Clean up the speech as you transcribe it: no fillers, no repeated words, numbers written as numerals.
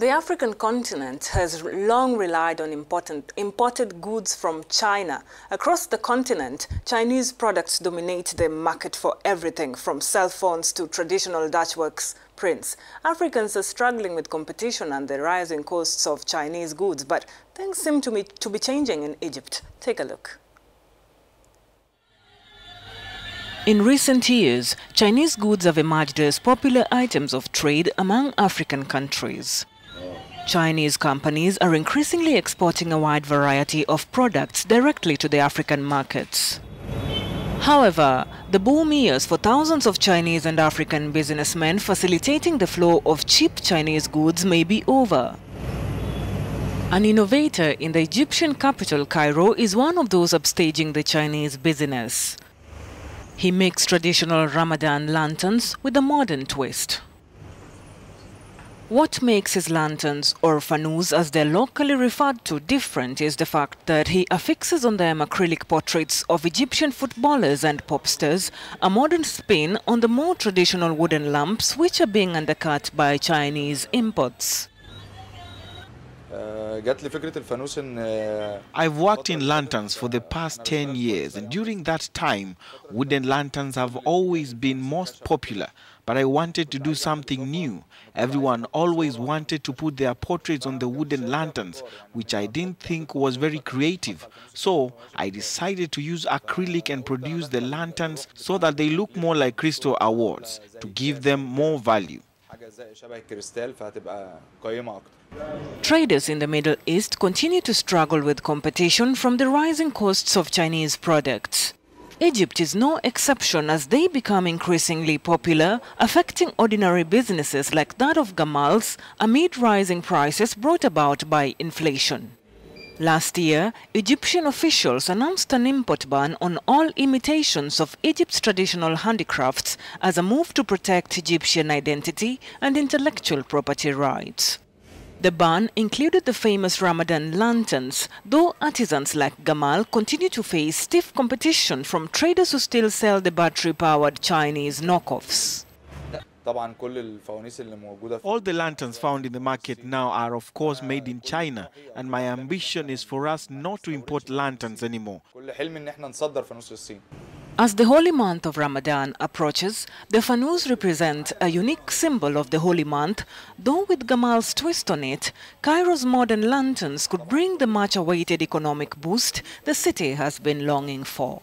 The African continent has long relied on imported goods from China. Across the continent, Chinese products dominate the market for everything from cell phones to traditional Dutch-works prints. Africans are struggling with competition and the rising costs of Chinese goods, but things seem to be changing in Egypt. Take a look. In recent years, Chinese goods have emerged as popular items of trade among African countries. Chinese companies are increasingly exporting a wide variety of products directly to the African markets. However, the boom years for thousands of Chinese and African businessmen facilitating the flow of cheap Chinese goods may be over. An innovator in the Egyptian capital, Cairo, is one of those upstaging the Chinese business. He makes traditional Ramadan lanterns with a modern twist. What makes his lanterns, or fanous as they're locally referred to, different is the fact that he affixes on them acrylic portraits of Egyptian footballers and pop stars, a modern spin on the more traditional wooden lamps which are being undercut by Chinese imports. I've worked in lanterns for the past 10 years, and during that time, wooden lanterns have always been most popular. But I wanted to do something new. Everyone always wanted to put their portraits on the wooden lanterns, which I didn't think was very creative. So I decided to use acrylic and produce the lanterns so that they look more like crystal awards, to give them more value. Traders in the Middle East continue to struggle with competition from the rising costs of Chinese products. Egypt is no exception as they become increasingly popular, affecting ordinary businesses like that of Gamal's amid rising prices brought about by inflation. Last year, Egyptian officials announced an import ban on all imitations of Egypt's traditional handicrafts as a move to protect Egyptian identity and intellectual property rights. The ban included the famous Ramadan lanterns, though artisans like Gamal continue to face stiff competition from traders who still sell the battery-powered Chinese knockoffs. All the lanterns found in the market now are of course made in China, and my ambition is for us not to import lanterns anymore. As the holy month of Ramadan approaches, the fanous represent a unique symbol of the holy month, though with Gamal's twist on it, Cairo's modern lanterns could bring the much-awaited economic boost the city has been longing for.